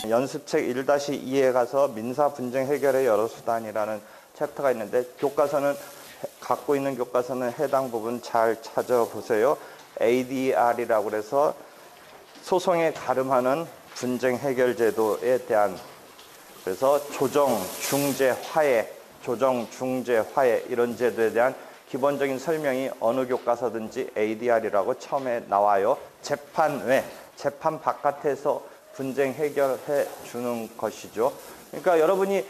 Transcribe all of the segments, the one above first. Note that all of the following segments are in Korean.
연습책 1-2에 가서 민사 분쟁 해결의 여러 수단이라는 챕터가 있는데 갖고 있는 교과서는 해당 부분 잘 찾아보세요. ADR이라고 해서 소송에 가름하는 분쟁 해결 제도에 대한, 그래서 조정, 중재, 화해 이런 제도에 대한 기본적인 설명이 어느 교과서든지 ADR이라고 처음에 나와요. 재판 외, 재판 바깥에서 분쟁 해결해 주는 것이죠. 그러니까 여러분이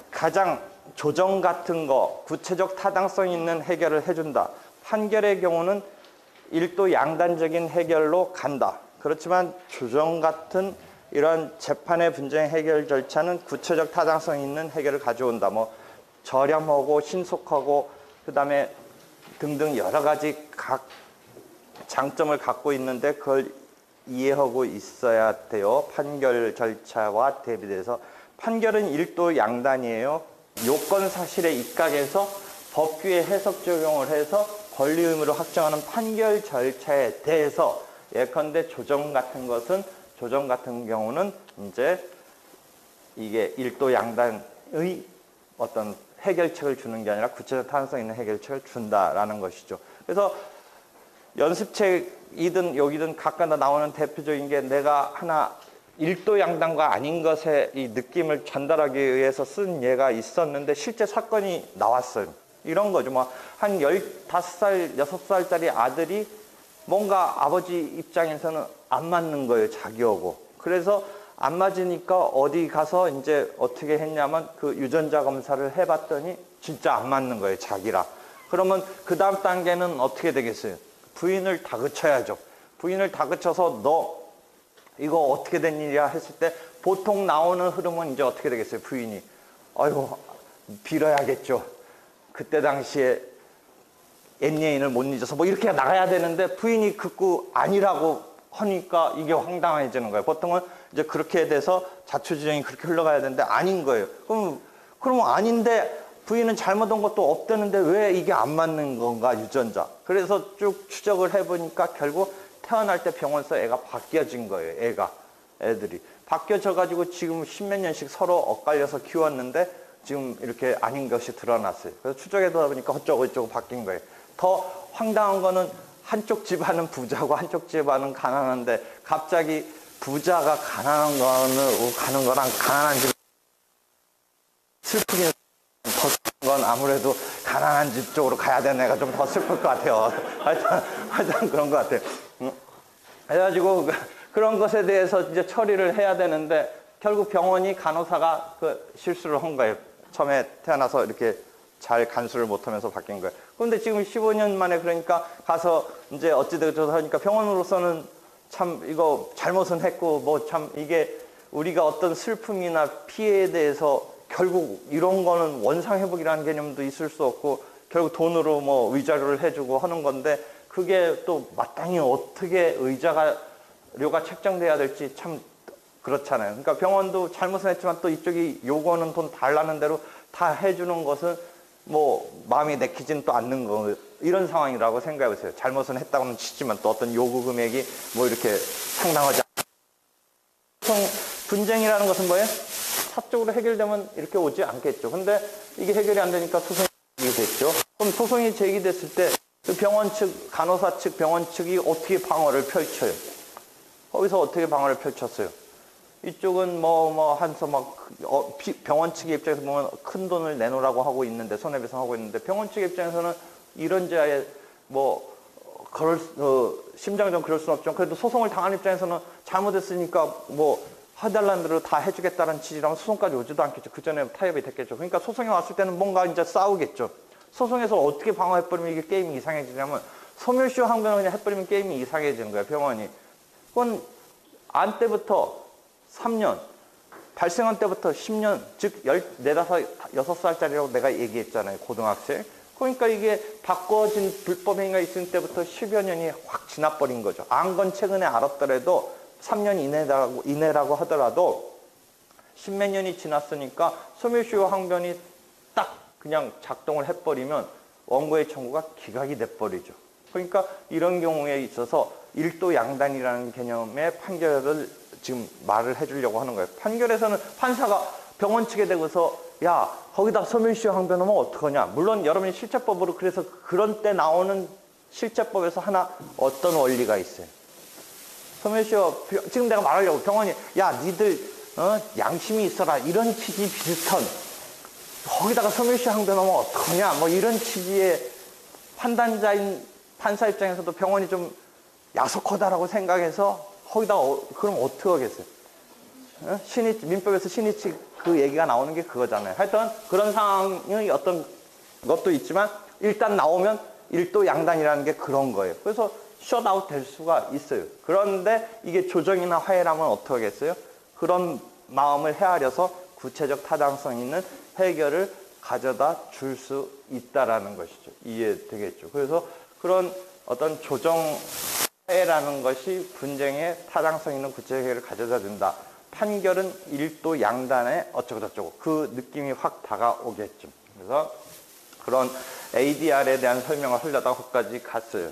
가장 조정 같은 거, 구체적 타당성 있는 해결을 해준다. 판결의 경우는 일도 양단적인 해결로 간다. 그렇지만 조정 같은 이런 재판의 분쟁 해결 절차는 구체적 타당성 있는 해결을 가져온다. 뭐 저렴하고 신속하고 그다음에 등등 여러 가지 각 장점을 갖고 있는데 그걸 이해하고 있어야 돼요. 판결 절차와 대비돼서. 판결은 일도 양단이에요. 요건 사실에 입각해서 법규의 해석 적용을 해서 권리 의무를 확정하는 판결 절차에 대해서, 예컨대 조정 같은 경우는 이제 이게 일도 양단의 어떤 해결책을 주는 게 아니라 구체적 타당성 있는 해결책을 준다라는 것이죠. 그래서 연습책이든 여기든 각각 나오는 대표적인 게, 내가 하나 일도 양단과 아닌 것의 이 느낌을 전달하기 위해서 쓴 예가 있었는데 실제 사건이 나왔어요. 이런 거죠. 뭐 한 15살, 6살짜리 아들이 뭔가 아버지 입장에서는 안 맞는 거예요, 자기하고. 그래서 안 맞으니까 어디 가서 이제 어떻게 했냐면 그 유전자 검사를 해봤더니 진짜 안 맞는 거예요, 자기랑. 그러면 그 다음 단계는 어떻게 되겠어요? 부인을 다그쳐야죠. 부인을 다그쳐서 너 이거 어떻게 된 일이야 했을 때 보통 나오는 흐름은 이제 어떻게 되겠어요? 부인이 아이고 빌어야겠죠. 그때 당시에 옛예인을 못 잊어서 뭐 이렇게 나가야 되는데 부인이 극구 아니라고 하니까 이게 황당해지는 거예요. 보통은 이제 그렇게 돼서 자초지종이 그렇게 흘러가야 되는데 아닌 거예요. 그러면 아닌데 부인은 잘못한 것도 없다는데 왜 이게 안 맞는 건가, 유전자. 그래서 쭉 추적을 해보니까 결국 태어날 때 병원에서 애가 바뀌어진 거예요. 애들이 바뀌어져 가지고 지금 10몇 년씩 서로 엇갈려서 키웠는데 지금 이렇게 아닌 것이 드러났어요. 그래서 추적해다 보니까 어쩌고 바뀐 거예요. 더 황당한 거는 한쪽 집안은 부자고 한쪽 집안은 가난한데 갑자기 부자가 가난한 거는 가는 거랑 가난한 집 슬프긴 더 슬픈 건 아무래도 가난한 집 쪽으로 가야 되는 애가 좀 더 슬플 것 같아요. 하여튼 그런 것 같아요. 그래가지고 그런 것에 대해서 이제 처리를 해야 되는데 결국 병원이, 간호사가 그 실수를 한 거예요. 처음에 태어나서 이렇게 잘 간수를 못하면서 바뀐 거예요. 그런데 지금 15년 만에 그러니까 가서 이제 어찌되어서 하니까 병원으로서는 참 이거 잘못은 했고 뭐 참 이게 우리가 어떤 슬픔이나 피해에 대해서 결국 이런 거는 원상회복이라는 개념도 있을 수 없고 결국 돈으로 뭐 의자료를 해주고 하는 건데 그게 또 마땅히 어떻게 의자료가 책정돼야 될지 참 그렇잖아요. 그러니까 병원도 잘못은 했지만 또 이쪽이 요거는 돈 달라는 대로 다 해주는 것은 뭐 마음이 내키지는 또 않는 거, 이런 상황이라고 생각해 보세요. 잘못은 했다고는 치지만 또 어떤 요구 금액이 뭐 이렇게 상당하지 않아요. 분쟁이라는 것은 뭐예요? 사적으로 해결되면 이렇게 오지 않겠죠. 근데 이게 해결이 안 되니까 소송이 제기됐죠. 그럼 소송이 제기됐을 때 그 병원 측, 간호사 측, 병원 측이 어떻게 방어를 펼쳐요? 거기서 어떻게 방어를 펼쳤어요? 이쪽은 병원 측의 입장에서 보면 큰 돈을 내놓으라고 하고 있는데, 손해배상하고 있는데, 병원 측의 입장에서는 이런저의 심정은 그럴 수는 없지만, 그래도 소송을 당한 입장에서는 잘못했으니까 해달라는 대로 다 해주겠다는 취지라면 소송까지 오지도 않겠죠. 그 전에 타협이 됐겠죠. 그러니까 소송이 왔을 때는 뭔가 이제 싸우겠죠. 소송에서 어떻게 방어해버리면 이게 게임이 이상해지냐면, 소멸시효 항변을 그냥 해버리면 게임이 이상해지는 거예요, 병원이. 그건 안 때부터 3년, 발생한 때부터 10년, 즉 14, 6살짜리라고 내가 얘기했잖아요, 고등학생. 그러니까 이게 바꿔진 불법행위가 있을 때부터 10여 년이 확 지나버린 거죠. 안 건 최근에 알았더라도 3년 이내라고 하더라도 10몇 년이 지났으니까 소멸시효 항변이 딱 그냥 작동을 해버리면 원고의 청구가 기각이 돼버리죠. 그러니까 이런 경우에 있어서 일도 양단이라는 개념의 판결을 지금 말을 해주려고 하는 거예요. 판결에서는 판사가 병원 측에 대고서 야 거기다 소멸시효 항변하면 어떡하냐. 물론 여러분이 실제법으로 그래서 그런 때 나오는 실제법에서 하나 어떤 원리가 있어요. 소멸시효 지금 내가 말하려고 병원이 야 니들 양심이 있어라 이런 취지 비슷한 거기다가 소멸시효 항변하면 어떡하냐 뭐 이런 취지의 판단자인 판사 입장에서도 병원이 좀 야속하다라고 생각해서 거기다가 그럼 어떻게 하겠어요? 민법에서 신의치 그 얘기가 나오는 게 그거잖아요. 하여튼 그런 상황이 어떤 것도 있지만 일단 나오면 일도 양단이라는 게 그런 거예요. 그래서 셧아웃 될 수가 있어요. 그런데 이게 조정이나 화해라면 어떻게 하겠어요? 그런 마음을 헤아려서 구체적 타당성 있는 해결을 가져다 줄 수 있다라는 것이죠. 이해되겠죠. 그래서 그런 어떤 조정 화해라는 것이 분쟁의 타당성 있는 구체적 해결을 가져다 준다. 판결은 일도 양단에 어쩌고저쩌고 그 느낌이 확 다가오겠죠. 그래서 그런 ADR에 대한 설명을 하려다가 거기까지 갔어요.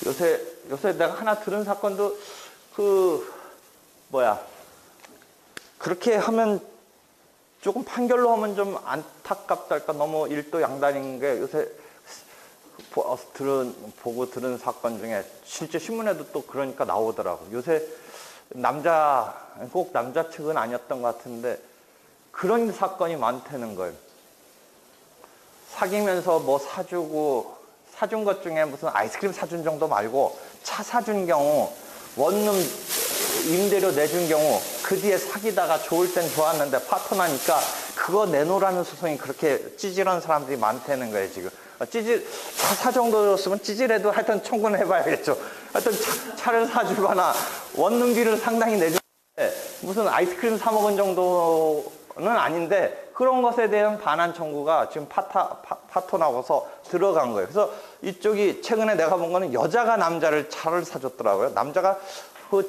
요새 내가 하나 들은 사건도 그렇게 하면 조금 판결로 하면 좀 안타깝달까 너무 일도 양단인 게 요새 보고 들은 사건 중에 실제 신문에도 또 그러니까 나오더라고. 요새 꼭 남자 측은 아니었던 것 같은데 그런 사건이 많다는 거예요. 사귀면서 뭐 사준 것 중에 무슨 아이스크림 사준 정도 말고 차 사준 경우 원룸 임대료 내준 경우 그 뒤에 사귀다가 좋을 땐 좋았는데 파토나니까 그거 내놓으라는 소송이 그렇게 찌질한 사람들이 많다는 거예요 지금. 차 정도였으면 찌질해도 하여튼 청구는 해봐야겠죠. 하여튼 차를 사주거나 원룸비를 상당히 내주는데 무슨 아이스크림 사 먹은 정도는 아닌데 그런 것에 대한 반환 청구가 지금 파토 나고서 들어간 거예요. 그래서 이쪽이 최근에 내가 본 거는 여자가 남자를 차를 사줬더라고요. 남자가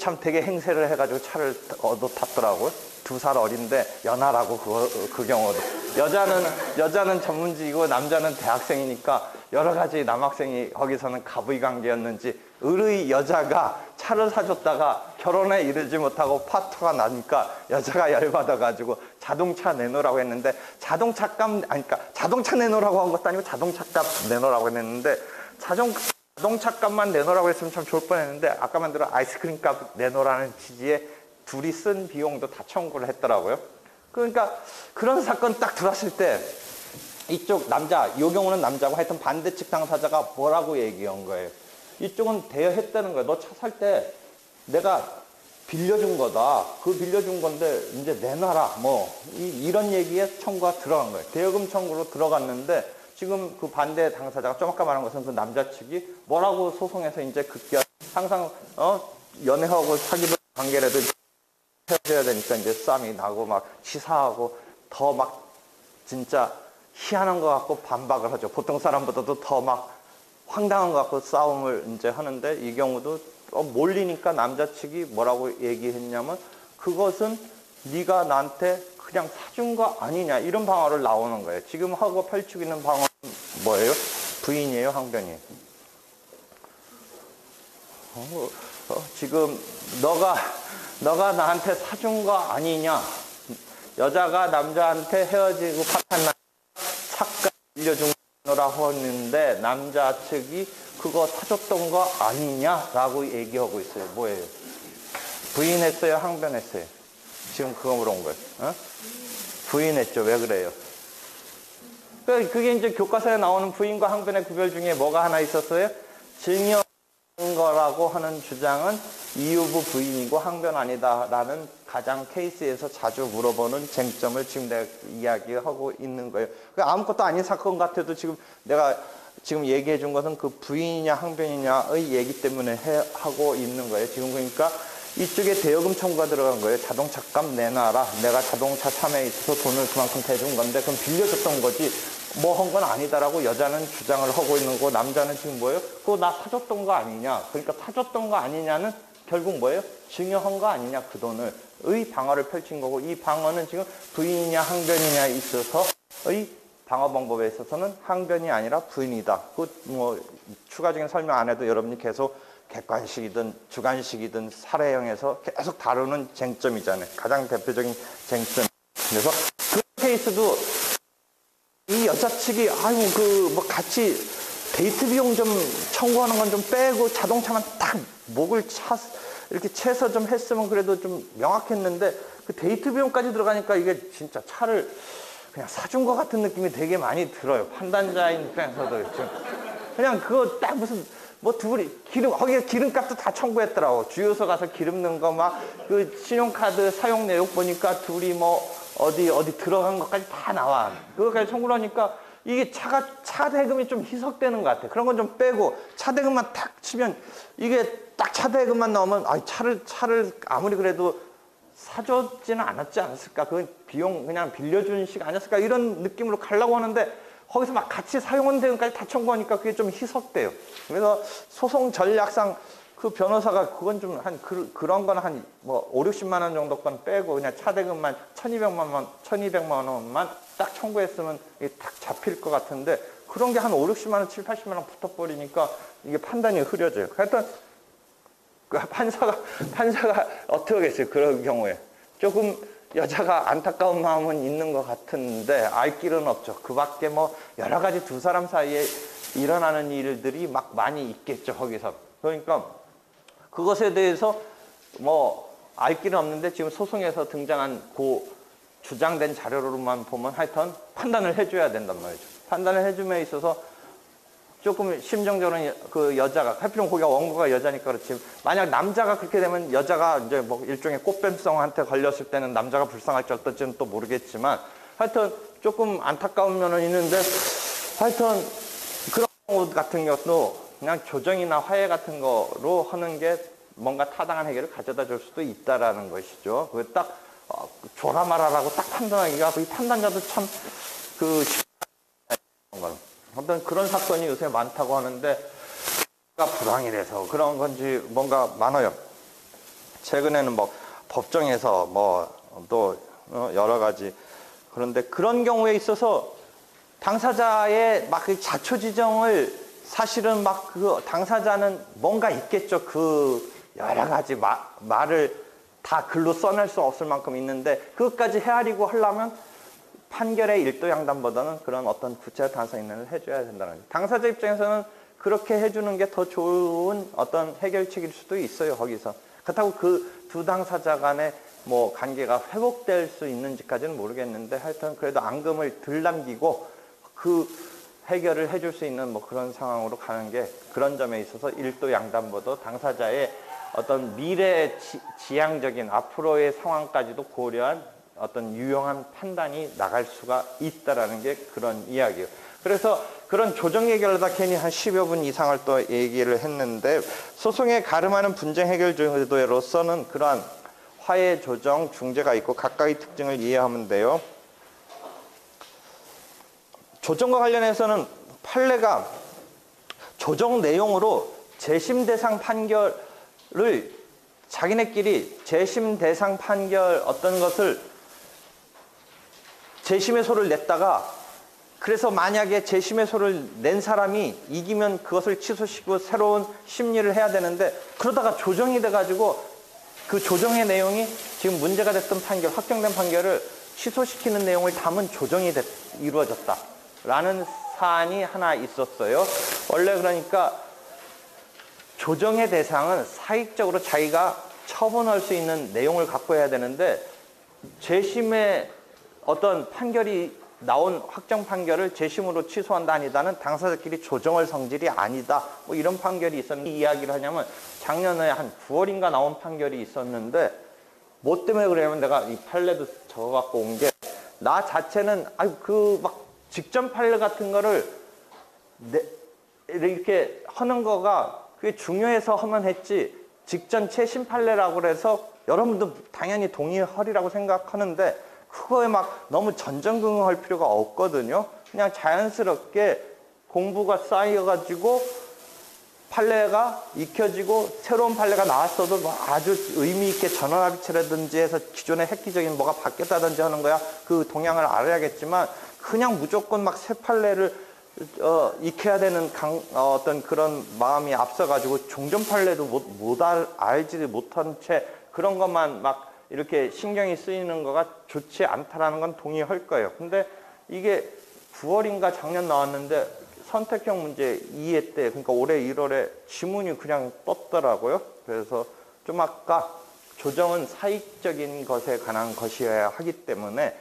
참 되게 행세를 해가지고 차를 얻어 탔더라고요. 2살 어린데 연하라고 그 경우도. 여자는 전문직이고 남자는 대학생이니까 여러 가지 남학생이 거기서는 가부의 관계였는지 의의 여자가 차를 사줬다가 결혼에 이르지 못하고 파토가 나니까 여자가 열받아가지고 자동차 내놓으라고 했는데 자동차 내놓으라고 한 것도 아니고 자동차값 내놓으라고 했는데 자동차값만 내놓으라고 했으면 참 좋을 뻔했는데 아까 만들어 아이스크림 값 내놓으라는 취지에 둘이 쓴 비용도 다 청구를 했더라고요. 그러니까 그런 사건 딱 들었을 때 이쪽 요 경우는 남자고 하여튼 반대측 당사자가 뭐라고 얘기한 거예요. 이쪽은 대여했다는 거예요. 너 차 살 때 내가 빌려준 거다. 그 빌려준 건데 이제 내놔라. 이런 얘기에 청구가 들어간 거예요. 대여금 청구로 들어갔는데 지금 그 반대 당사자가 좀 아까 말한 것은 그 남자 측이 뭐라고 소송해서 이제 급기야 항상 연애하고 사귀는 관계라도 헤어져야 되니까 이제 싸움이 나고 막 치사하고 더 막 진짜 희한한 것 같고 반박을 하죠. 보통 사람보다도 더 막 황당한 것 같고 싸움을 이제 하는데 이 경우도 몰리니까 남자 측이 뭐라고 얘기했냐면 그것은 네가 나한테 그냥 사준 거 아니냐 이런 방어를 나오는 거예요. 지금 하고 펼치고 있는 방어는 뭐예요? 부인이에요? 항변이에요? 지금 너가 나한테 사준 거 아니냐? 여자가 남자한테 헤어지고 파탄나 차값 빌려준 거라고 했는데 남자 측이 그거 사줬던 거 아니냐라고 얘기하고 있어요. 뭐예요? 부인했어요? 항변했어요? 지금 그거 물어본 거예요. 부인했죠. 왜 그래요? 그게 이제 교과서에 나오는 부인과 항변의 구별 중에 뭐가 하나 있었어요? 증여 거라고 하는 주장은 이유부 부인이고 항변 아니다라는 가장 케이스에서 자주 물어보는 쟁점을 지금 내가 이야기하고 있는 거예요. 아무것도 아닌 사건 같아도 지금 내가 지금 얘기해 준 것은 그 부인이냐 항변이냐의 얘기 때문에 하고 있는 거예요. 지금 그러니까 이쪽에 대여금 청구가 들어간 거예요. 자동차값 내놔라. 내가 자동차 참여에 있어서 돈을 그만큼 대준 건데 그럼 빌려줬던 거지. 뭐 한 건 아니다라고 여자는 주장을 하고 있는 거고 남자는 지금 뭐예요? 그거 나 사줬던 거 아니냐. 그러니까 사줬던 거 아니냐는 결국 뭐예요? 증여한 거 아니냐 그 돈을 의 방어를 펼친 거고 이 방어는 지금 부인이냐 항변이냐에 있어서의 방어 방법에 있어서는 항변이 아니라 부인이다. 그 뭐 추가적인 설명 안 해도 여러분이 계속 객관식이든 주관식이든 사례형에서 계속 다루는 쟁점이잖아요. 가장 대표적인 쟁점. 그래서 그 케이스도 이 여자 측이 아유 그 뭐 같이 데이트 비용 좀 청구하는 건 좀 빼고 자동차만 딱 목을 이렇게 채서 좀 했으면 그래도 좀 명확했는데 그 데이트 비용까지 들어가니까 이게 진짜 차를 그냥 사준 것 같은 느낌이 되게 많이 들어요. 판단자인 입장에서도 지금 그냥 그거 딱 무슨 뭐 둘이 거기에 기름값도 다 청구했더라고. 주유소 가서 기름 넣은 거 막 그 신용카드 사용 내역 보니까 둘이 뭐 어디 들어간 것까지 다 나와. 그거까지 청구를 하니까 이게 차 대금이 좀 희석되는 것 같아. 그런 건 좀 빼고 차 대금만 탁 치면 이게 딱 차 대금만 나오면 아 차를 아무리 그래도 사줬지는 않았지 않았을까? 그건 비용 그냥 빌려준 식 아니었을까? 이런 느낌으로 가려고 하는데 거기서 막 같이 사용한 대금까지 다 청구하니까 그게 좀 희석돼요. 그래서 소송 전략상 그 변호사가 그건 좀 그런 건 한 뭐 5, 60만 원 정도 건 빼고 그냥 차 대금만 1200만 원만 딱 청구했으면 이게 딱 잡힐 것 같은데 그런 게 한 5, 60만 원, 7, 80만 원 붙어버리니까 이게 판단이 흐려져요. 하여튼 그 판사가 어떻게 하겠어요? 그런 경우에 조금 여자가 안타까운 마음은 있는 것 같은데 알 길은 없죠. 그 밖에 뭐 여러 가지 두 사람 사이에 일어나는 일들이 막 많이 있겠죠. 거기서. 그러니까 그것에 대해서 뭐 알 길은 없는데 지금 소송에서 등장한 그 주장된 자료로만 보면 하여튼 판단을 해줘야 된단 말이죠. 판단을 해줌에 있어서 조금 심정적으로는 그 여자가 하필이면 거기가 원고가 여자니까 그렇지 만약 남자가 그렇게 되면 여자가 이제 뭐 일종의 꽃뱀성한테 걸렸을 때는 남자가 불쌍할지 어떨지는 또 모르겠지만 하여튼 조금 안타까운 면은 있는데 하여튼 그런 경우 같은 경우도 그냥 조정이나 화해 같은 거로 하는 게 뭔가 타당한 해결을 가져다 줄 수도 있다라는 것이죠. 그 딱 줘라 말아라고 딱 판단하기가 이 판단자도 참 어떤 그런 사건이 요새 많다고 하는데 불황이라서 그런 건지 뭔가 많아요. 최근에는 뭐 법정에서 뭐 또 여러 가지 그런데 그런 경우에 있어서 당사자의 막 자초지정을 사실은 막 그 당사자는 뭔가 있겠죠. 그 여러 가지 말을 다 글로 써낼 수 없을 만큼 있는데 그것까지 헤아리고 하려면 판결의 일도 양단보다는 그런 어떤 구체적 단서 있는 걸 해줘야 된다는 거죠. 당사자 입장에서는 그렇게 해주는 게 더 좋은 어떤 해결책일 수도 있어요. 거기서 그렇다고 그 두 당사자 간의 뭐 관계가 회복될 수 있는지까지는 모르겠는데 하여튼 그래도 앙금을 덜 남기고 그 해결을 해줄 수 있는 뭐 그런 상황으로 가는 게 그런 점에 있어서 일도 양단보다 당사자의 어떤 미래 지향적인 앞으로의 상황까지도 고려한 어떤 유용한 판단이 나갈 수가 있다라는 게 그런 이야기예요. 그래서 그런 조정 해결하다 괜히 한 10여 분 이상을 또 얘기를 했는데 소송에 가름하는 분쟁 해결 제도로서는 그러한 화해, 조정, 중재가 있고 각각의 특징을 이해하면 돼요. 조정과 관련해서는 판례가 조정 내용으로 재심 대상 판결을 자기네끼리 재심 대상 판결 어떤 것을 재심의 소를 냈다가 그래서 만약에 재심의 소를 낸 사람이 이기면 그것을 취소시키고 새로운 심리를 해야 되는데 그러다가 조정이 돼가지고 그 조정의 내용이 지금 문제가 됐던 판결, 확정된 판결을 취소시키는 내용을 담은 조정이 이루어졌다라는 사안이 하나 있었어요. 원래 그러니까 조정의 대상은 사익적으로 자기가 처분할 수 있는 내용을 갖고 해야 되는데 재심의 어떤 판결이 나온 확정 판결을 재심으로 취소한다 아니다는 당사자끼리 조정할 성질이 아니다. 뭐 이런 판결이 있었는데 이 이야기를 하냐면 작년에 한 9월인가 나온 판결이 있었는데 뭐 때문에 그러냐면 내가 이 판례도 적어갖고 온 게 나 자체는 그 막 직전 판례 같은 거를 이렇게 하는 거가 그게 중요해서 하면 했지 직전 최신 판례라고 그래서 여러분도 당연히 동의하리라고 생각하는데 그거에 막 너무 전전긍긍할 필요가 없거든요. 그냥 자연스럽게 공부가 쌓여가지고 판례가 익혀지고 새로운 판례가 나왔어도 뭐 아주 의미 있게 전원합의체라든지 해서 기존의 획기적인 뭐가 바뀌었다든지 하는 거야. 그 동향을 알아야겠지만 그냥 무조건 막 새 판례를 익혀야 되는 어떤 그런 마음이 앞서가지고 종전 판례도 알지 못한 채 그런 것만 막 이렇게 신경이 쓰이는 거가 좋지 않다라는 건 동의할 거예요. 근데 이게 9월인가 작년 나왔는데 선택형 문제 2회 때, 그러니까 올해 1월에 지문이 그냥 떴더라고요. 그래서 좀 아까 조정은 사익적인 것에 관한 것이어야 하기 때문에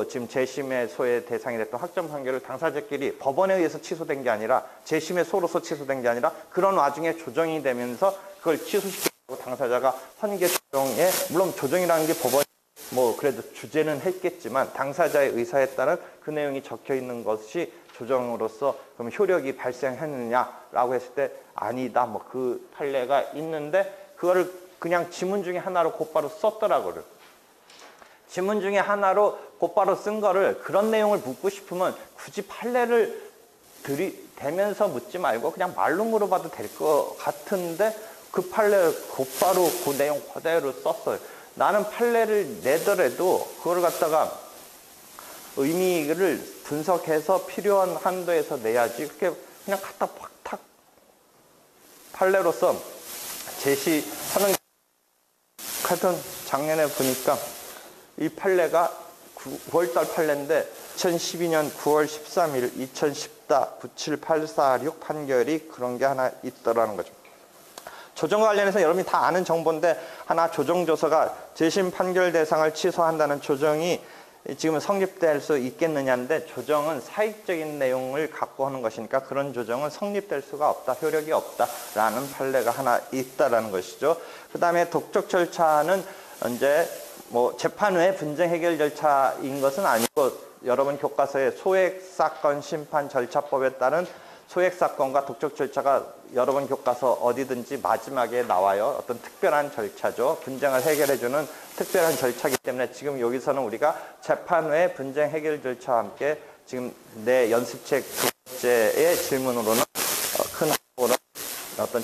지금 재심의 소의 대상이 됐던 확정 판결을 당사자끼리 법원에 의해서 취소된 게 아니라 재심의 소로서 취소된 게 아니라 그런 와중에 조정이 되면서 그걸 취소시키고 당사자가 헌계 조정에, 물론 조정이라는 게 법원이 뭐 그래도 주제는 했겠지만 당사자의 의사에 따른 그 내용이 적혀 있는 것이 조정으로서 그럼 효력이 발생했느냐라고 했을 때 아니다, 뭐 그 판례가 있는데 그거를 그냥 지문 중에 하나로 곧바로 썼더라고요. 지문 중에 하나로 곧바로 쓴 거를 그런 내용을 묻고 싶으면 굳이 판례를 들이대면서 묻지 말고 그냥 말로 물어봐도 될 것 같은데 그 판례를 곧바로 그 내용 그대로 썼어요. 나는 판례를 내더라도 그걸 갖다가 의미를 분석해서 필요한 한도에서 내야지 그렇게 그냥 갖다 팍탁 판례로서 제시하는. 하여튼 작년에 보니까 이 판례가 9월달 판례인데 2012년 9월 13일 2014-97846 판결이 그런 게 하나 있더라는 거죠. 조정과 관련해서 여러분이 다 아는 정보인데 하나 조정조서가 재심 판결 대상을 취소한다는 조정이 지금 성립될 수 있겠느냐인데 조정은 사익적인 내용을 갖고 하는 것이니까 그런 조정은 성립될 수가 없다, 효력이 없다라는 판례가 하나 있다라는 것이죠. 그 다음에 독촉 절차는 이제 뭐 재판 외 분쟁 해결 절차인 것은 아니고 여러분 교과서에 소액사건 심판 절차법에 따른 소액사건과 독촉 절차가 여러분 교과서 어디든지 마지막에 나와요. 어떤 특별한 절차죠. 분쟁을 해결해주는 특별한 절차이기 때문에 지금 여기서는 우리가 재판 외 분쟁 해결 절차와 함께 지금 내 연습책 두 번째의 질문으로는 큰 항목으로 어떤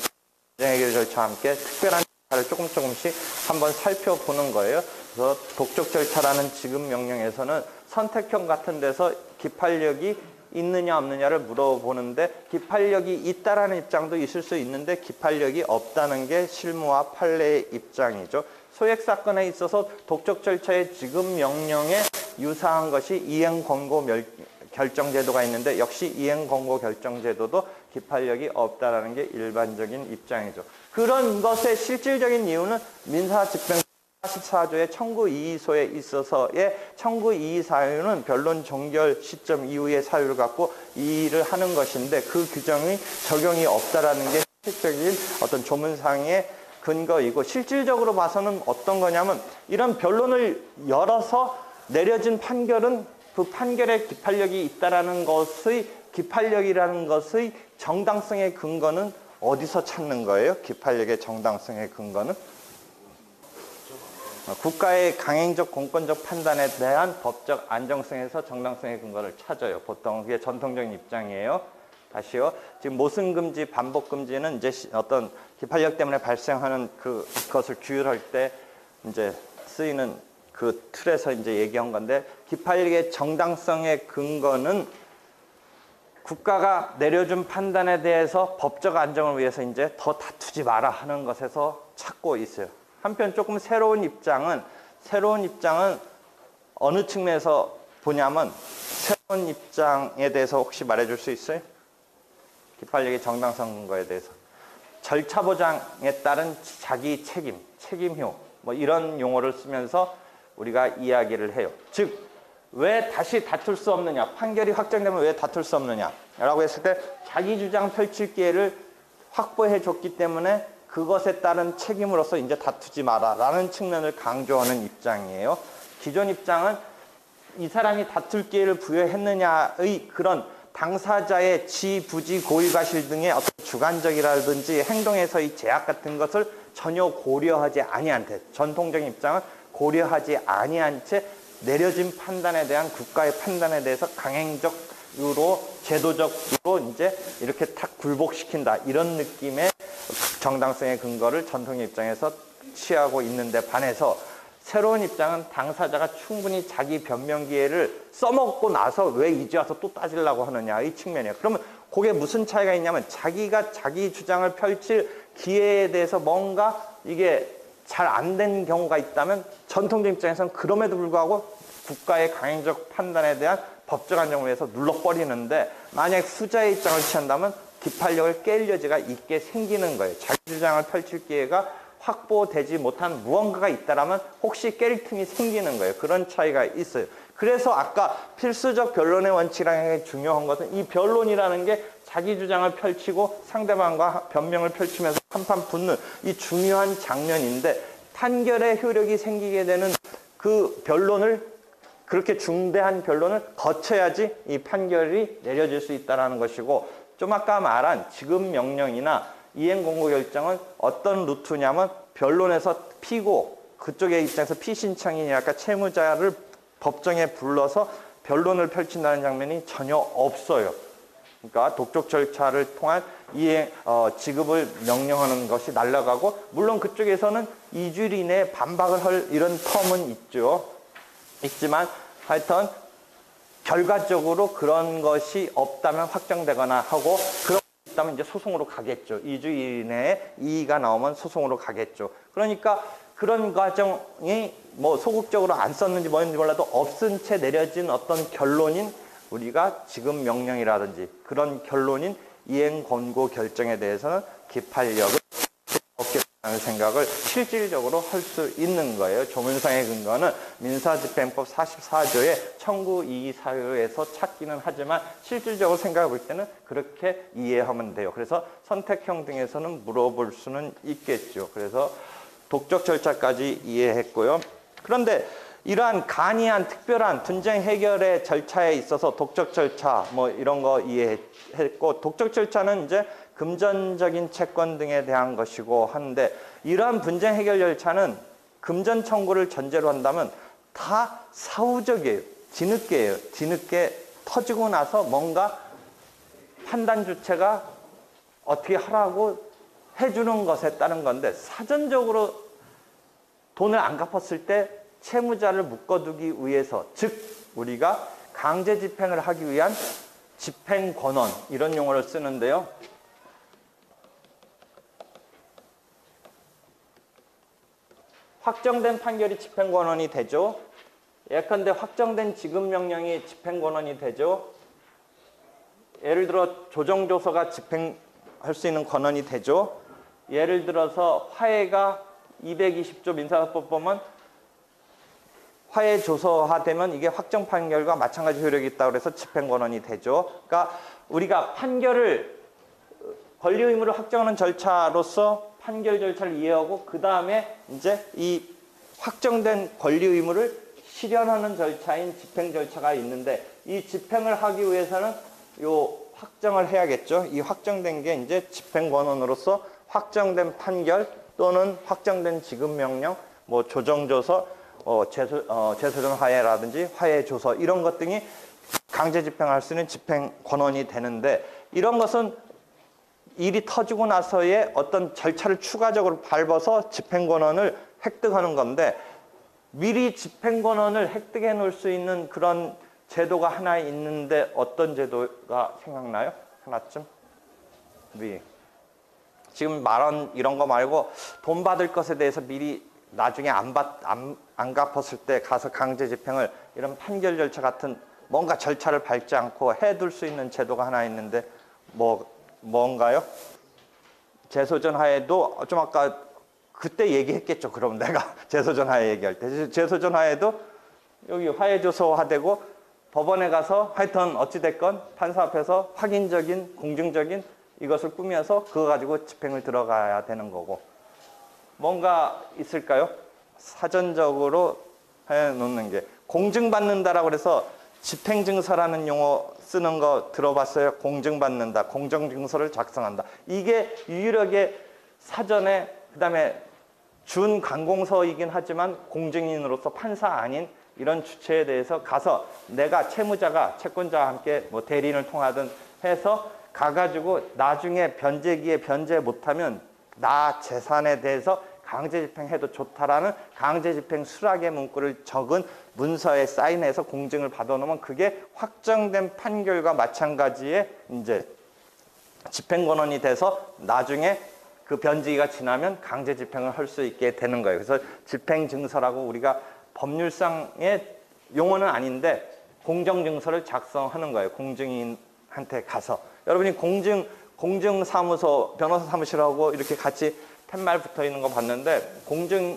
분쟁 해결 절차와 함께 특별한 절차를 조금씩 한번 살펴보는 거예요. 그래서 독촉 절차라는 지금 명령에서는 선택형 같은 데서 기판력이 있느냐 없느냐를 물어보는데 기판력이 있다라는 입장도 있을 수 있는데 기판력이 없다는 게 실무와 판례의 입장이죠. 소액사건에 있어서 독촉 절차의 지금 명령에 유사한 것이 이행권고 결정제도가 있는데 역시 이행권고 결정제도도 기판력이 없다라는 게 일반적인 입장이죠. 그런 것의 실질적인 이유는 민사집행 44조의 청구 이의소에 있어서의 청구 이의 사유는 변론 종결 시점 이후의 사유를 갖고 이의를 하는 것인데 그 규정이 적용이 없다라는 게 실질적인 어떤 조문상의 근거이고 실질적으로 봐서는 어떤 거냐면 이런 변론을 열어서 내려진 판결은 그 판결에 기판력이 있다라는 것의 기판력이라는 것의 정당성의 근거는 어디서 찾는 거예요? 기판력의 정당성의 근거는? 국가의 강행적 공권적 판단에 대한 법적 안정성에서 정당성의 근거를 찾아요. 보통 그게 전통적인 입장이에요. 다시요. 지금 모순금지, 반복금지는 이제 어떤 기판력 때문에 발생하는 그것을 규율할 때 이제 쓰이는 그 틀에서 이제 얘기한 건데 기판력의 정당성의 근거는 국가가 내려준 판단에 대해서 법적 안정을 위해서 이제 더 다투지 마라 하는 것에서 찾고 있어요. 한편 조금 새로운 입장은 어느 측면에서 보냐면 새로운 입장에 대해서 혹시 말해줄 수 있어요? 기판력의 정당성 근거에 대해서. 절차 보장에 따른 자기 책임, 책임효 뭐 이런 용어를 쓰면서 우리가 이야기를 해요. 즉, 왜 다시 다툴 수 없느냐, 판결이 확정되면 왜 다툴 수 없느냐라고 했을 때 자기 주장 펼칠 기회를 확보해 줬기 때문에 그것에 따른 책임으로서 이제 다투지 마라라는 측면을 강조하는 입장이에요. 기존 입장은 이 사람이 다툴 기회를 부여했느냐의 그런 당사자의 지부지 고의과실 등의 어떤 주관적이라든지 행동에서의 제약 같은 것을 전혀 고려하지 아니한 채 전통적인 입장은 고려하지 아니한 채 내려진 판단에 대한 국가의 판단에 대해서 강행적으로 제도적으로 이제 이렇게 탁 굴복시킨다 이런 느낌의 정당성의 근거를 전통의 입장에서 취하고 있는데 반해서 새로운 입장은 당사자가 충분히 자기 변명 기회를 써먹고 나서 왜 이제 와서 또 따지려고 하느냐 이 측면이에요. 그러면 그게 무슨 차이가 있냐면 자기가 자기 주장을 펼칠 기회에 대해서 뭔가 이게 잘 안 된 경우가 있다면 전통적 입장에서는 그럼에도 불구하고 국가의 강행적 판단에 대한 법적 안정을 위해서 눌러버리는데 만약 후자의 입장을 취한다면 기판력을 깰 여지가 있게 생기는 거예요. 자기 주장을 펼칠 기회가 확보되지 못한 무언가가 있다라면 혹시 깰 틈이 생기는 거예요. 그런 차이가 있어요. 그래서 아까 필수적 변론의 원칙이라는 게 중요한 것은 이 변론이라는 게 자기 주장을 펼치고 상대방과 변명을 펼치면서 한판 붙는 이 중요한 장면인데 판결의 효력이 생기게 되는 그 변론을 그렇게 중대한 변론을 거쳐야지 이 판결이 내려질 수 있다는 것이고 좀 아까 말한 지급 명령이나 이행 공고 결정은 어떤 루트냐면 변론에서 피고 그쪽의 입장에서 피신청인이랄까 채무자를 법정에 불러서 변론을 펼친다는 장면이 전혀 없어요. 그러니까 독촉 절차를 통한 지급을 명령하는 것이 날아가고 물론 그쪽에서는 2주일 이내에 반박을 할 이런 텀은 있지만 하여튼 결과적으로 그런 것이 없다면 확정되거나 하고 그런 것이 있다면 이제 소송으로 가겠죠. 2주일 이내에 이의가 나오면 소송으로 가겠죠. 그러니까 그런 과정이 뭐 소극적으로 안 썼는지 뭐였는지 몰라도 없은 채 내려진 어떤 결론인 우리가 지급 명령이라든지 그런 결론인 이행 권고 결정에 대해서는 기판력을 없겠다는 생각을 실질적으로 할 수 있는 거예요. 조문상의 근거는 민사집행법 44조의 청구 이의 사유에서 찾기는 하지만 실질적으로 생각해 볼 때는 그렇게 이해하면 돼요. 그래서 선택형 등에서는 물어볼 수는 있겠죠. 그래서 독촉 절차까지 이해했고요. 그런데 이러한 간이한 특별한 분쟁 해결의 절차에 있어서 독촉 절차 뭐 이런 거 이해했고 독촉 절차는 이제 금전적인 채권 등에 대한 것이고 하는데 이러한 분쟁 해결 절차는 금전 청구를 전제로 한다면 다 사후적이에요. 뒤늦게예요. 뒤늦게 터지고 나서 뭔가 판단 주체가 어떻게 하라고 해주는 것에 따른 건데 사전적으로 돈을 안 갚았을 때 채무자를 묶어두기 위해서 즉 우리가 강제 집행을 하기 위한 집행권원 이런 용어를 쓰는데요. 확정된 판결이 집행권원이 되죠. 예컨대 확정된 지급명령이 집행권원이 되죠. 예를 들어 조정조서가 집행할 수 있는 권한이 되죠. 예를 들어서 화해가 220조 민사법 보면 화해 조서화되면 이게 확정 판결과 마찬가지 효력이 있다고 그래서 집행 권한이 되죠. 그러니까 우리가 판결을 권리 의무를 확정하는 절차로서 판결 절차를 이해하고 그 다음에 이제 이 확정된 권리 의무를 실현하는 절차인 집행 절차가 있는데 이 집행을 하기 위해서는 요 확정을 해야겠죠. 이 확정된 게 이제 집행 권한으로서 확정된 판결 또는 확정된 지급 명령, 뭐 조정조서, 재소정 화해라든지 화해 조서 이런 것 등이 강제 집행할 수 있는 집행 권한이 되는데 이런 것은 일이 터지고 나서의 어떤 절차를 추가적으로 밟아서 집행 권한을 획득하는 건데 미리 집행 권한을 획득해 놓을 수 있는 그런 제도가 하나 있는데 어떤 제도가 생각나요? 하나쯤? 지금 말한 이런 거 말고 돈 받을 것에 대해서 미리 나중에 안 갚았을 때 가서 강제 집행을 이런 판결 절차 같은 뭔가 절차를 밟지 않고 해둘 수 있는 제도가 하나 있는데 뭔가요? 재소전 하에도 좀 아까 그때 얘기했겠죠. 그럼 내가 재소전 하에 얘기할 때 재소전 하에도 여기 화해조서 하되고 법원에 가서 하여튼 어찌됐건 판사 앞에서 확인적인 공증적인 이것을 꾸며서 그거 가지고 집행을 들어가야 되는 거고 뭔가 있을까요? 사전적으로 해놓는 게 공증받는다라고 해서 집행증서라는 용어 쓰는 거 들어봤어요? 공증받는다, 공정증서를 작성한다. 이게 유일하게 사전에 그다음에 준 관공서이긴 하지만 공증인으로서 판사 아닌 이런 주체에 대해서 가서 내가 채무자가 채권자와 함께 뭐 대리인을 통하든 해서 가가지고 나중에 변제기에 변제 못하면 나 재산에 대해서 강제 집행해도 좋다라는 강제 집행 수락의 문구를 적은 문서에 사인해서 공증을 받아놓으면 그게 확정된 판결과 마찬가지의 이제 집행 권한이 돼서 나중에 그 변제기가 지나면 강제 집행을 할 수 있게 되는 거예요. 그래서 집행증서라고 우리가 법률상의 용어는 아닌데 공정증서를 작성하는 거예요. 공증인한테 가서. 여러분이 공증사무소, 변호사 사무실하고 이렇게 같이 팻말 붙어 있는 거 봤는데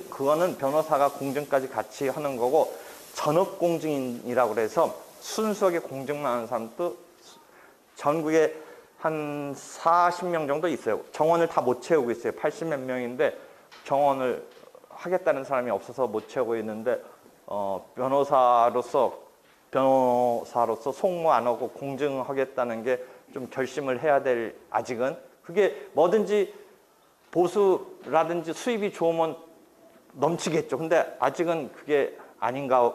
그거는 변호사가 공증까지 같이 하는 거고 전업공증인이라고 그래서 순수하게 공증만 하는 사람도 전국에 한 40명 정도 있어요. 정원을 다 못 채우고 있어요. 80몇 명인데 정원을 하겠다는 사람이 없어서 못 채우고 있는데 변호사로서 송무 안 하고 공증하겠다는 게 좀 결심을 해야 될 아직은 그게 뭐든지 보수라든지 수입이 좋으면 넘치겠죠. 근데 아직은 그게 아닌가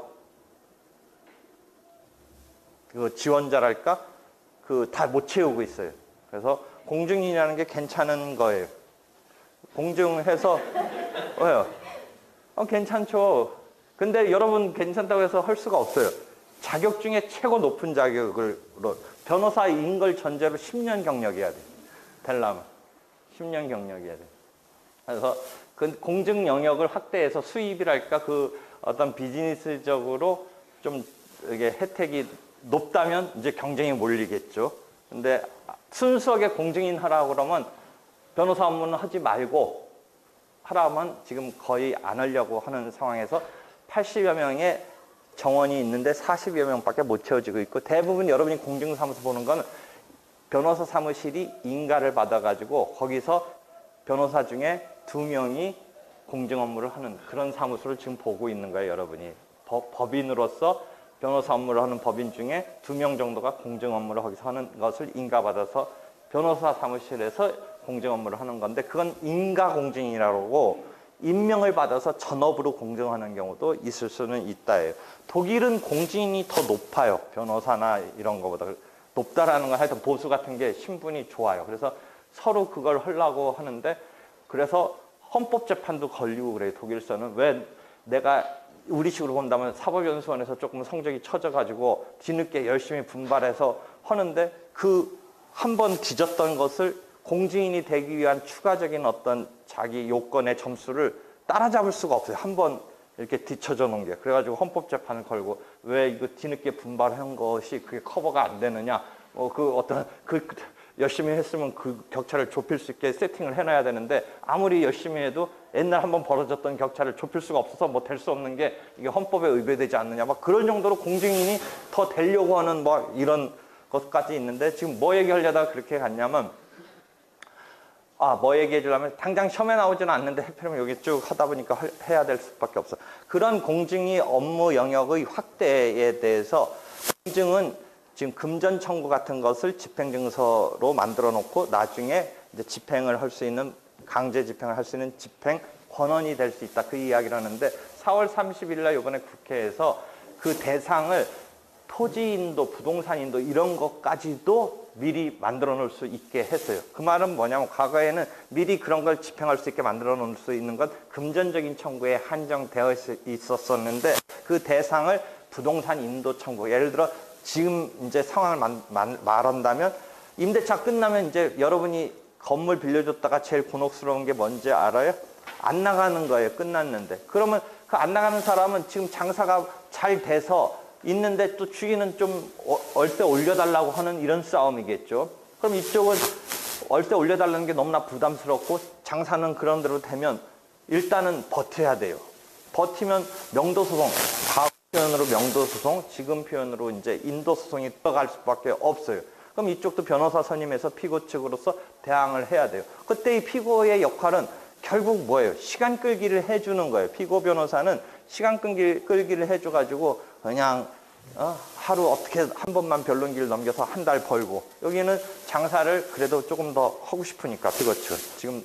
그 지원자랄까 다 못 채우고 있어요. 그래서 공증인이라는 게 괜찮은 거예요. 공증해서 왜요? 괜찮죠. 근데 여러분 괜찮다고 해서 할 수가 없어요. 자격 중에 최고 높은 자격으로 변호사인 걸 전제로 10년 경력이어야 돼요. 되려면 10년 경력이어야 돼요. 그래서 그 공증 영역을 확대해서 수입이랄까 그 어떤 비즈니스적으로 좀 이게 혜택이 높다면 이제 경쟁이 몰리겠죠. 근데 순수하게 공증인 하라고 그러면 변호사 업무는 하지 말고 하라면 지금 거의 안 하려고 하는 상황에서 80여 명의 정원이 있는데 40여 명밖에 못 채워지고 있고 대부분 여러분이 공증사무소 보는 건 변호사 사무실이 인가를 받아가지고 거기서 변호사 중에 2명이 공증 업무를 하는 그런 사무소를 지금 보고 있는 거예요, 여러분이. 법인으로서 변호사 업무를 하는 법인 중에 2명 정도가 공증 업무를 거기서 하는 것을 인가받아서 변호사 사무실에서 공증 업무를 하는 건데 그건 인가공증이라고 임명을 받아서 전업으로 공증하는 경우도 있을 수는 있다예요. 독일은 공증이 더 높아요. 변호사나 이런 거보다. 높다라는 건 하여튼 보수 같은 게 신분이 좋아요. 그래서 서로 그걸 하려고 하는데 그래서 헌법재판도 걸리고 그래요. 독일서는. 왜 내가 우리식으로 본다면 사법연수원에서 조금 성적이 처져가지고 뒤늦게 열심히 분발해서 하는데 그 한 번 뒤졌던 것을 공증인이 되기 위한 추가적인 어떤 자기 요건의 점수를 따라잡을 수가 없어요. 한 번 이렇게 뒤쳐져 놓은 게. 그래가지고 헌법재판을 걸고 왜 이거 뒤늦게 분발한 것이 그게 커버가 안 되느냐. 열심히 했으면 그 격차를 좁힐 수 있게 세팅을 해놔야 되는데 아무리 열심히 해도 옛날 한번 벌어졌던 격차를 좁힐 수가 없어서 뭐 될 수 없는 게 이게 헌법에 의배되지 않느냐. 막 그런 정도로 공증인이 더 되려고 하는 뭐 이런 것까지 있는데 지금 뭐 얘기하려다가 그렇게 갔냐면 뭐 얘기해 주려면 당장 시험에 나오지는 않는데 해필이면 여기 쭉 하다 보니까 해야 될 수밖에 없어. 그런 공증이 업무 영역의 확대에 대해서 공증은 지금 금전 청구 같은 것을 집행증서로 만들어 놓고 나중에 이제 집행을 할 수 있는 강제 집행을 할 수 있는 집행 권한이 될 수 있다. 그 이야기를 하는데 4월 30일 날 이번에 국회에서 그 대상을 토지인도 부동산인도 이런 것까지도 미리 만들어 놓을 수 있게 했어요. 그 말은 뭐냐면 과거에는 미리 그런 걸 집행할 수 있게 만들어 놓을 수 있는 건 금전적인 청구에 한정되어 있었는데 그 대상을 부동산 인도 청구, 예를 들어 지금 이제 상황을 말한다면 임대차 끝나면 이제 여러분이 건물 빌려줬다가 제일 곤혹스러운 게 뭔지 알아요? 안 나가는 거예요. 끝났는데. 그러면 그 안 나가는 사람은 지금 장사가 잘 돼서 있는데 또 주인은 좀 얼때 올려달라고 하는 이런 싸움이겠죠. 그럼 이쪽은 얼때 올려달라는 게 너무나 부담스럽고 장사는 그런 대로 되면 일단은 버텨야 돼요. 버티면 명도소송, 과거 표현으로 명도소송, 지금 표현으로 이제 인도소송이 들어갈 수밖에 없어요. 그럼 이쪽도 변호사 선임해서 피고 측으로서 대항을 해야 돼요. 그때 이 피고의 역할은 결국 뭐예요? 시간 끌기를 해주는 거예요. 피고 변호사는 시간 끌기를 해줘가지고 그냥 하루 어떻게 한 번만 변론기를 넘겨서 한 달 벌고 여기는 장사를 그래도 조금 더 하고 싶으니까 피고 측은 지금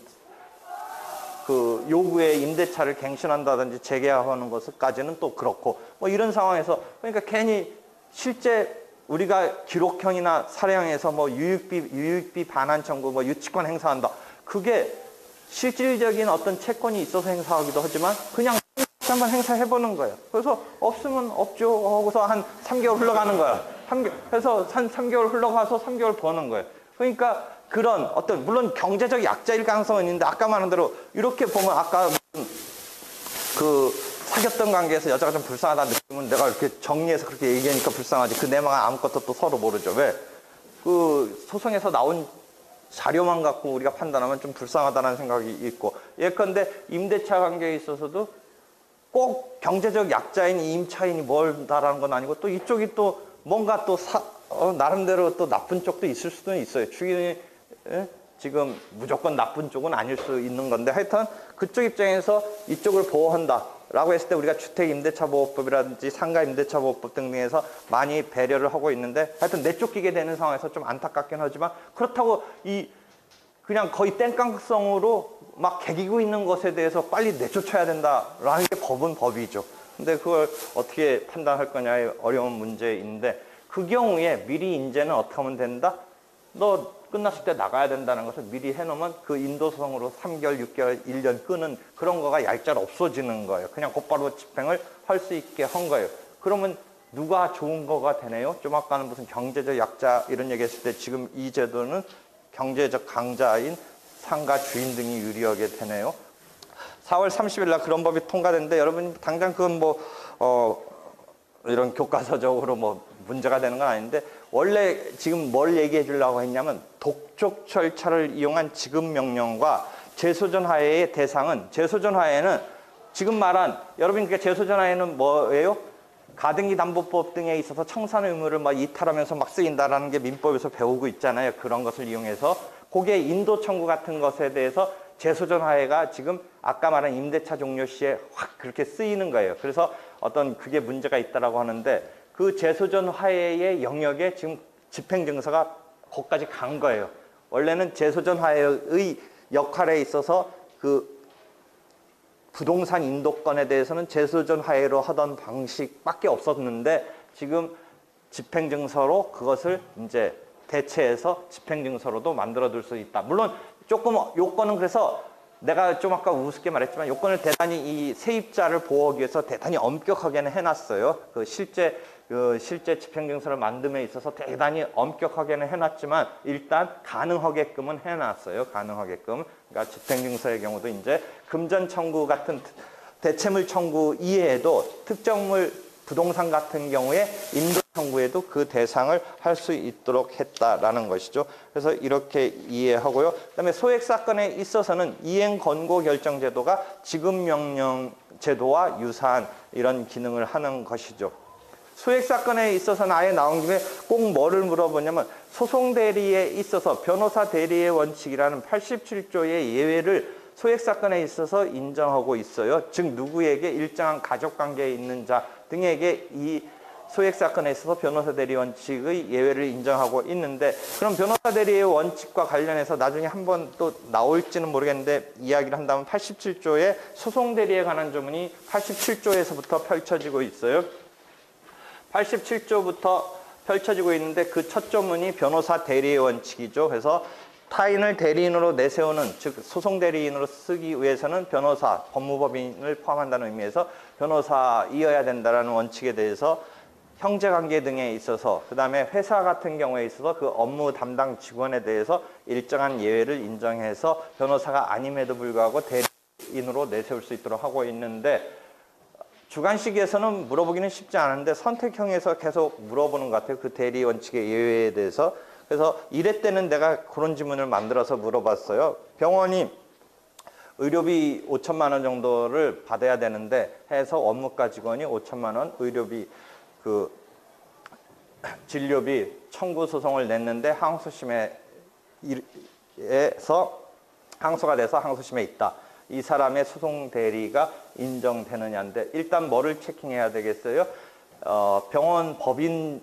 그 요구에 임대차를 갱신한다든지 재계약하는 것까지는 또 그렇고 뭐 이런 상황에서 그러니까 괜히 실제 우리가 기록형이나 사례형에서 뭐 유익비 반환 청구 뭐 유치권 행사한다 그게 실질적인 어떤 채권이 있어서 행사하기도 하지만 그냥 한번 행사해보는 거예요. 그래서 없으면 없죠 하고서 한 3개월 흘러가는 거예요. 그래서 한 3개월 흘러가서 3개월 버는 거예요. 그러니까 그런 어떤 물론 경제적 약자일 가능성은 있는데 아까 말한 대로 이렇게 보면 아까 그 사귀었던 관계에서 여자가 좀 불쌍하다 느끼면 내가 이렇게 정리해서 그렇게 얘기하니까 불쌍하지. 그 내막은 아무것도 또 서로 모르죠. 왜? 그 소송에서 나온 자료만 갖고 우리가 판단하면 좀 불쌍하다는 생각이 있고, 예컨대 임대차 관계에 있어서도 꼭 경제적 약자인 임차인이 뭘다라는 건 아니고 또 이쪽이 또 뭔가 또 나름대로 또 나쁜 쪽도 있을 수도 있어요. 주인이 지금 무조건 나쁜 쪽은 아닐 수 있는 건데 하여튼 그쪽 입장에서 이쪽을 보호한다 라고 했을 때 우리가 주택임대차보호법이라든지 상가임대차보호법 등등에서 많이 배려를 하고 있는데 하여튼 내쫓기게 되는 상황에서 좀 안타깝긴 하지만 그렇다고 그냥 거의 땡깡성으로 막 개기고 있는 것에 대해서 빨리 내쫓아야 된다라는 게 법은 법이죠. 근데 그걸 어떻게 판단할 거냐의 어려운 문제인데 그 경우에 미리 인제는 어떻게 하면 된다? 너 끝났을 때 나가야 된다는 것을 미리 해놓으면 그 인도소송으로 3개월, 6개월, 1년 끄는 그런 거가 얄짤 없어지는 거예요. 그냥 곧바로 집행을 할 수 있게 한 거예요. 그러면 누가 좋은 거가 되네요? 좀 아까는 무슨 경제적 약자 이런 얘기 했을 때 지금 이 제도는 경제적 강자인 상가 주인 등이 유리하게 되네요. 4월 30일 날 그런 법이 통과됐는데 여러분 당장 그건 이런 교과서적으로 문제가 되는 건 아닌데 원래 지금 뭘 얘기해 주려고 했냐면 독촉 절차를 이용한 지급명령과 재소전하에의 대상은 재소전하에는 지금 말한 여러분 그러니까 재소전하에는 뭐예요? 가등기 담보법 등에 있어서 청산 의무를 이탈하면서 막 쓰인다라는 게 민법에서 배우고 있잖아요. 그런 것을 이용해서 그게 인도 청구 같은 것에 대해서 재소전하에가 지금 아까 말한 임대차 종료 시에 확 그렇게 쓰이는 거예요. 그래서 어떤 그게 문제가 있다라고 하는데 그 재소전하에의 영역에 지금 집행증서가 거기까지 간 거예요. 원래는 재소전하에의 역할에 있어서 그 부동산 인도권에 대해서는 재소전하에로 하던 방식밖에 없었는데 지금 집행증서로 그것을 이제 대체해서 집행증서로도 만들어둘 수 있다. 물론 조금 요건은 그래서 내가 좀 아까 우습게 말했지만 요건을 대단히 이 세입자를 보호하기 위해서 대단히 엄격하게는 해놨어요. 실제 집행증서를 만듦에 있어서 대단히 엄격하게는 해놨지만 일단 가능하게끔은 해놨어요. 가능하게끔. 그러니까 집행증서의 경우도 이제 금전 청구 같은 대체물 청구 이외에도 특정물 부동산 같은 경우에 인도 청구에도 그 대상을 할 수 있도록 했다라는 것이죠. 그래서 이렇게 이해하고요. 그다음에 소액 사건에 있어서는 이행 권고 결정 제도가 지급 명령 제도와 유사한 이런 기능을 하는 것이죠. 소액 사건에 있어서는 아예 나온 김에 꼭 뭐를 물어보냐면 소송 대리에 있어서 변호사 대리의 원칙이라는 87조의 예외를 소액 사건에 있어서 인정하고 있어요. 즉 누구에게 일정한 가족 관계에 있는 자 등에게 이 소액 사건에 있어서 변호사 대리 원칙의 예외를 인정하고 있는데 그럼 변호사 대리의 원칙과 관련해서 나중에 한번 또 나올지는 모르겠는데 이야기를 한다면 87조의 소송 대리에 관한 조문이 87조에서부터 펼쳐지고 있어요. 87조부터 펼쳐지고 있는데 그 첫 조문이 변호사 대리의 원칙이죠. 그래서 타인을 대리인으로 내세우는 즉 소송 대리인으로 쓰기 위해서는 변호사, 법무법인을 포함한다는 의미에서 변호사이어야 된다는 원칙에 대해서 형제관계 등에 있어서 그 다음에 회사 같은 경우에 있어서 그 업무 담당 직원에 대해서 일정한 예외를 인정해서 변호사가 아님에도 불구하고 대리인으로 내세울 수 있도록 하고 있는데 주관식에서는 물어보기는 쉽지 않은데 선택형에서 계속 물어보는 것 같아요. 그 대리 원칙의 예외에 대해서. 그래서 1회 때는 내가 그런 질문을 만들어서 물어봤어요. 병원이 의료비 5천만 원 정도를 받아야 되는데 해서 원무과 직원이 5천만 원 의료비 진료비 청구 소송을 냈는데 항소가 돼서 항소심에 있다. 이 사람의 소송 대리가 인정되느냐인데 일단 뭐를 체킹해야 되겠어요? 병원 법인의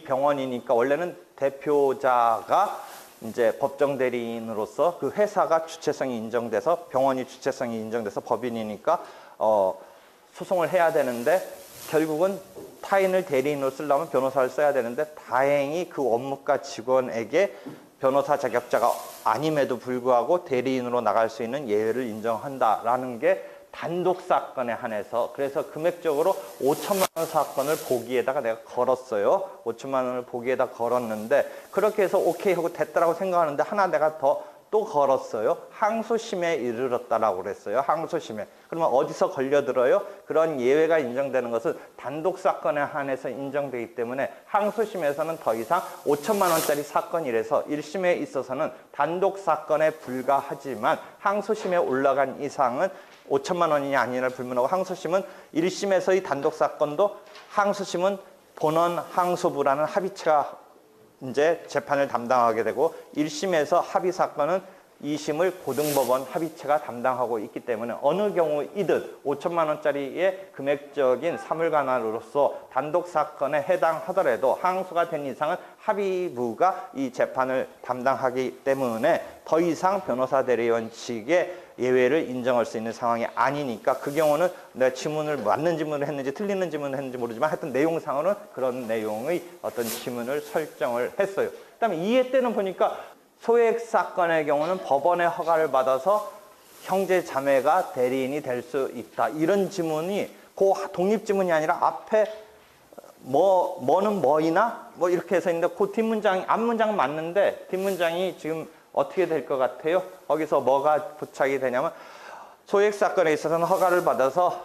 병원이니까 원래는 대표자가 이제 법정 대리인으로서 그 회사가 주체성이 인정돼서 병원이 주체성이 인정돼서 법인이니까 소송을 해야 되는데 결국은 타인을 대리인으로 쓰려면 변호사를 써야 되는데 다행히 그 원무과 직원에게 변호사 자격자가 아님에도 불구하고 대리인으로 나갈 수 있는 예외를 인정한다라는 게 단독 사건에 한해서, 그래서 금액적으로 5천만 원 사건을 보기에다가 내가 걸었어요. 5천만 원을 보기에다 걸었는데, 그렇게 해서 오케이 하고 됐다라고 생각하는데 하나 내가 더 또 걸었어요. 항소심에 이르렀다라고 그랬어요. 항소심에. 그러면 어디서 걸려들어요? 그런 예외가 인정되는 것은 단독 사건에 한해서 인정되기 때문에 항소심에서는 더 이상 5천만 원짜리 사건이라서 1심에 있어서는 단독 사건에 불과하지만 항소심에 올라간 이상은 5천만 원이 아니라 불문하고, 항소심은 1심에서의 단독 사건도 항소심은 본원 항소부라는 합의체가 이제 재판을 담당하게 되고, 1심에서 합의 사건은 2심을 고등법원 합의체가 담당하고 있기 때문에 어느 경우이든 5천만 원짜리의 금액적인 사물관할로서 단독 사건에 해당하더라도 항소가 된 이상은 합의부가 이 재판을 담당하기 때문에 더 이상 변호사 대리원 측의 예외를 인정할 수 있는 상황이 아니니까, 그 경우는 내가 지문을 맞는 지문을 했는지 틀리는 지문을 했는지 모르지만 하여튼 내용상으로는 그런 내용의 어떤 지문을 설정을 했어요. 그다음에 이해 때는 보니까 소액 사건의 경우는 법원의 허가를 받아서 형제 자매가 대리인이 될 수 있다, 이런 지문이 그 독립 지문이 아니라 앞에 뭐는 뭐이나 뭐 이렇게 해서 있는데, 그 뒷문장이 앞문장 맞는데 뒷문장이 지금 어떻게 될 것 같아요? 거기서 뭐가 부착이 되냐면 소액 사건에 있어서는 허가를 받아서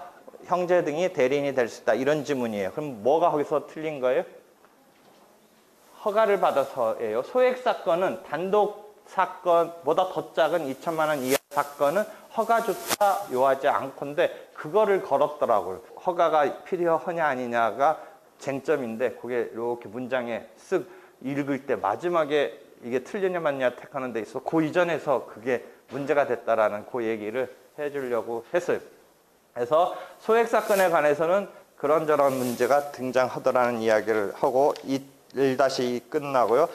형제 등이 대리인이 될 수 있다, 이런 지문이에요. 그럼 뭐가 거기서 틀린 거예요? 허가를 받아서예요. 소액 사건은 단독 사건보다 더 작은 2천만 원 이하 사건은 허가조차 요하지 않건데 그거를 걸었더라고요. 허가가 필요하냐 아니냐가 쟁점인데, 그게 이렇게 문장에 쓱 읽을 때 마지막에 이게 틀리냐 맞냐 택하는 데 있어 그 이전에서 그게 문제가 됐다라는 그 얘기를 해주려고 했어요. 그래서 소액 사건에 관해서는 그런저런 문제가 등장하더라는 이야기를 하고 1-2 끝나고요.